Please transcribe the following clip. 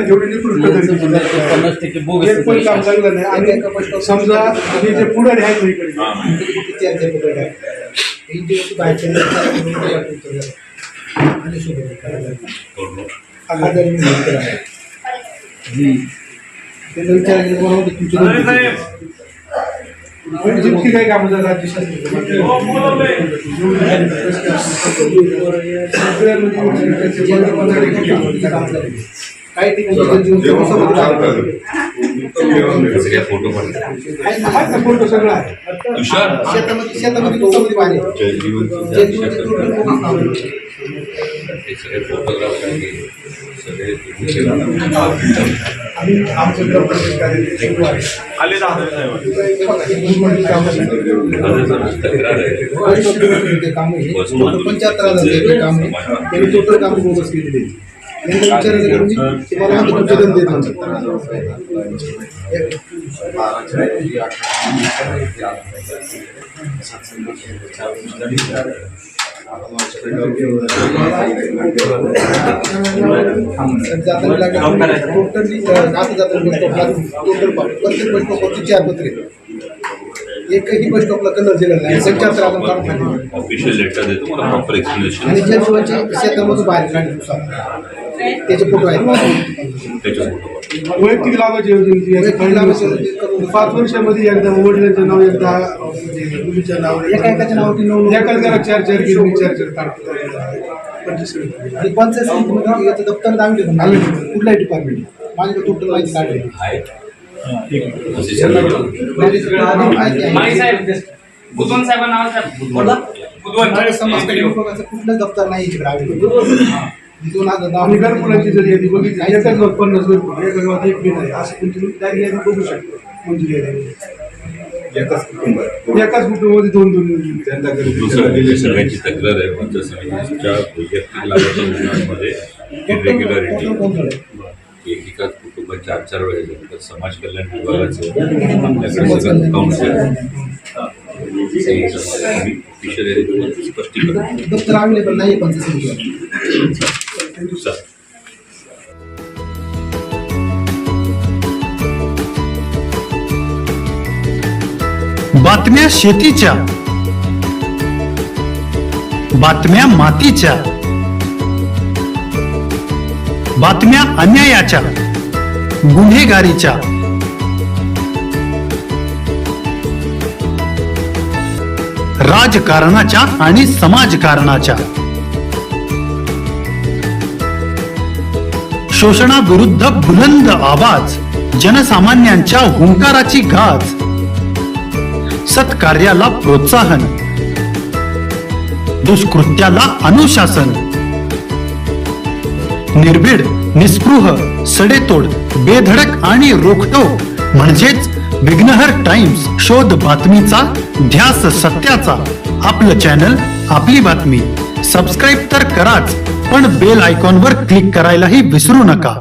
जेवढी निकृष्ट एक पण काम चांगलं नाही. आणि समजा हे जे पुढारी आहेत ना इकडे जितकी काही कामं झालं राज्य काही ठिकाणी फोटो सगळं आहे शेतामध्ये पाणी टोटल काम बोगस केलेली एकही बस स्टॉपला कलर दिलेला नाही. 75,000 ऑफिशियल लेटर देतो मला प्रॉपर एक्सप्लेनेशन. आणि ज्या शिवायचे शेतामधून बाहेर काढले त्याचे फोटो आहेत. वैयक्तिक लाभाची योजना 5 वर्षामध्ये एकदा वडिलांचं नाव एकदा मुलीच्या नाव एकाच्या नावाची एकाच घरात 4-4 गिरणी 4-4 काढतात. आणि पंचायत समितीमध्ये याचं दप्तर दाखवले कुठल्याही डिपार्टमेंट माझ्या टोटल माहिती काढली कुठलं दप्तर नाही घरकुलांची जर यादी बघितली एकाच गावात 50 घरकुल एका गावात एक बी नाही असं तुमची यादी बघू शकतो. मंजुरी एकाच कुटुंबामध्ये 2-2 सगळ्यांची तक्रार आहे पंचायत समितीच्या वैयक्तिक लाभाच्या योजनांमध्ये इरेग्युलरिटी एकेकाच कुटुंबात 4-4 वेळेला तर समाज कल्याण विभागाचं आपल्याकडे सगळं अकाउंट्स आहे स्पष्टीकरण दप्तर अवेलेबल नाही पंचायत समितीवर. बातम्या शेतीच्या, बातम्या मातीच्या, बातम्या अन्यायाच्या, गुन्हेगारीच्या, राजकारणाच्या आणि समाजकारणाच्या, शोषणाविरुद्ध बुलंद आवाज, जनसामान्यांच्या हुंकाराची गाज, सत्कार्याला प्रोत्साहन, दुष्कृत्याला अनुशासन, निर्भीड, निस्पृह, सडेतोड, बेधडक आणि रोखटोक म्हणजेच विघ्नहर टाइम्स. शोध बातमीचा, ध्यास सत्याचा. आपलं चॅनल, आपली बातमी. सबस्क्राईब तर कराच, पण बेल आयकॉनवर क्लिक करायलाही विसरू नका.